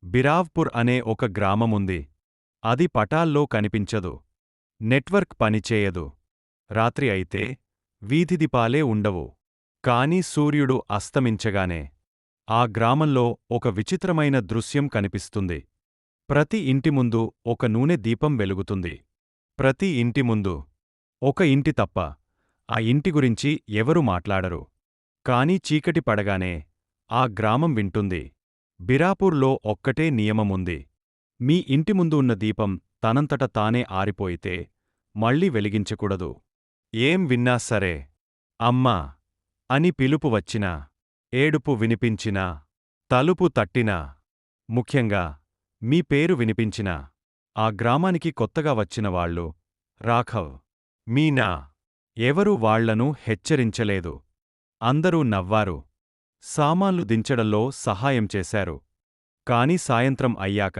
బిరావ్పూర్ అనే ఒక గ్రామముంది. అది పటాల్లో కనిపించదు. నెట్వర్క్ పనిచేయదు. రాత్రి అయితే వీధిదీపాలే ఉండవు. కాని సూర్యుడు అస్తమించగానే ఆ గ్రామంలో ఒక విచిత్రమైన దృశ్యం కనిపిస్తుంది. ప్రతి ఇంటి ముందు ఒక నూనె దీపం వెలుగుతుంది. ప్రతి ఇంటి ముందు. ఒక ఇంటి తప్ప ఆ ఇంటి గురించి ఎవరూ మాట్లాడరు. కాని చీకటి పడగానే ఆ గ్రామం వింటుంది. బిరాపూర్లో ఒక్కటే నియమముంది. మీ ఇంటి ముందు ఉన్న దీపం తనంతట తానే ఆరిపోయితే మళ్ళీ వెలిగించకూడదు. ఏం విన్నా సరే, అమ్మా అని పిలుపు వచ్చినా, ఏడుపు వినిపించినా, తలుపు తట్టినా, ముఖ్యంగా మీ పేరు వినిపించినా, ఆ గ్రామానికి కొత్తగా వచ్చిన వాళ్ళు, రాఘవ్, మీనా, ఎవరూ వాళ్లను హెచ్చరించలేదు. అందరూ నవ్వారు. సామాన్లు దించడంలో సహాయం చేశారు. కాని సాయంత్రం అయ్యాక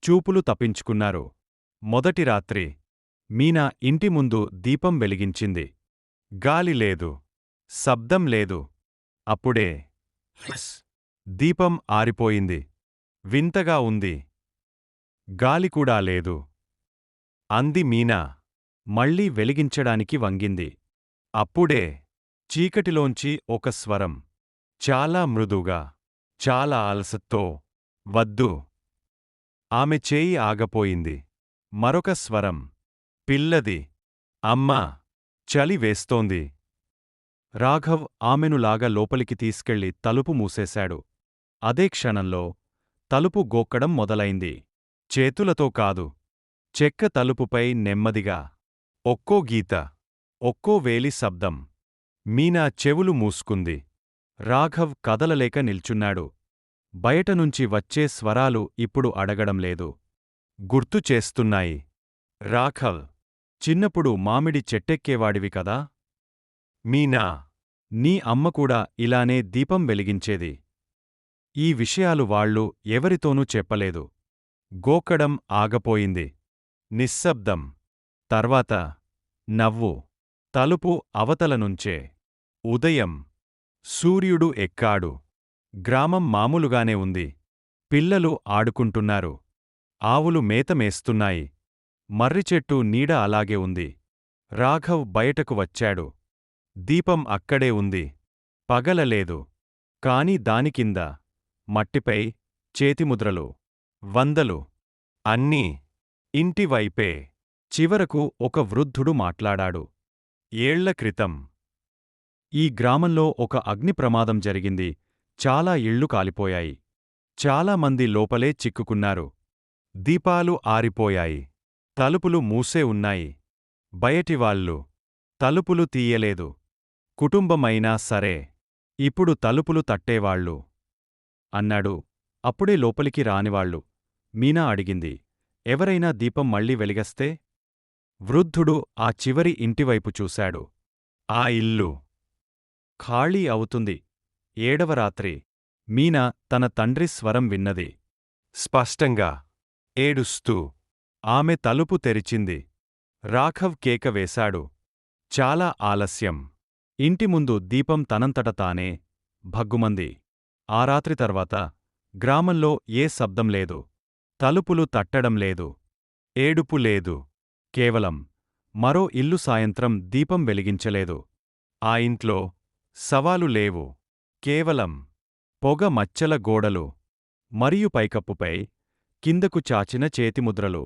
చూపులు తప్పించుకున్నారు. మొదటి రాత్రి మీనా ఇంటి ముందు దీపం వెలిగించింది. గాలి లేదు. శబ్దం లేదు. అప్పుడే దీపం ఆరిపోయింది. వింతగా ఉంది. గాలికూడా లేదు. అంది మీనా. మళ్ళీ వెలిగించడానికి వంగింది. అప్పుడే చీకటిలోంచి ఒక స్వరం, చాలా మృదుగా, చాలా అలసత్తో, వద్దు. ఆమె చేయి ఆగపోయింది. మరొక స్వరం, పిల్లది. అమ్మా, చలి వేస్తోంది. రాఘవ్ ఆమెనులాగా లోపలికి తీసుకెళ్లి తలుపు మూసేశాడు. అదే క్షణంలో తలుపు గోక్కడం మొదలైంది. చేతులతో కాదు, చెక్క తలుపుపై నెమ్మదిగా. ఒక్కో గీత, ఒక్కో వేలి శబ్దం. మీనా చెవులు మూసుకుంది. రాఘవ్ కదలలేక నిల్చున్నాడు. బయటనుంచి వచ్చే స్వరాలు ఇప్పుడు అడగడంలేదు. గుర్తు చేస్తున్నాయి. రాఘవ్, చిన్నప్పుడు మామిడి చెట్టెక్కేవాడివి కదా? మీనా, నీ అమ్మకూడా ఇలానే దీపం వెలిగించేది. ఈ విషయాలు వాళ్ళు ఎవరితోనూ చెప్పలేదు. గోకడం ఆగపోయింది. నిశ్శబ్దం. తర్వాత నవ్వు. తలుపు అవతలనుంచే. ఉదయం. సూర్యుడు ఎక్కాడు. గ్రామం మామూలుగానే ఉంది. పిల్లలు ఆడుకుంటున్నారు. ఆవులు మేతమేస్తున్నాయి. మర్రిచెట్టు నీడ అలాగే ఉంది. రాఘవ్ బయటకు వచ్చాడు. దీపం అక్కడే ఉంది. పగలలేదు. కాని దానికింద మట్టిపై చేతిముద్రలు. వందలు. అన్నీ ఇంటివైపే. చివరకు ఒక వృద్ధుడు మాట్లాడాడు. ఏళ్ల క్రితం ఈ గ్రామంలో ఒక అగ్నిప్రమాదం జరిగింది. చాలా ఇళ్ళు కాలిపోయాయి. చాలామంది లోపలే చిక్కుకున్నారు. దీపాలు ఆరిపోయాయి. తలుపులు మూసే ఉన్నాయి. బయటివాళ్ళు తలుపులు తీయలేదు. కుటుంబమైనా సరే. ఇప్పుడు తలుపులు తట్టేవాళ్ళు అన్నాడు. అప్పుడే లోపలికి రానివాళ్ళు. మీనా అడిగింది. ఎవరైనా దీపం మళ్ళీ వెలిగస్తే? వృద్ధుడు ఆ చివరి ఇంటివైపు చూశాడు. ఆ ఇల్లు ఖాళీ అవుతుంది. ఏడవ రాత్రి. మీనా తన తండ్రి స్వరం విన్నది. స్పష్టంగా. ఏడుస్తూ. ఆమె తలుపు తెరిచింది. రాఘవ్ కేక వేశాడు. చాలా ఆలస్యం. ఇంటి ముందు దీపం తనంతట తానే భగ్గుమంది. ఆ రాత్రి తర్వాత గ్రామంలో ఏ శబ్దం లేదు. తలుపులు తట్టడం లేదు. ఏడుపు లేదు. కేవలం మరో ఇల్లు సాయంత్రం దీపం వెలిగించలేదు. ఆ ఇంట్లో శవాలు లేవు. కేవలం పొగ మచ్చల గోడలు. మరియు పైకప్పుపై కిందకు చాచిన చేతిముద్రలు.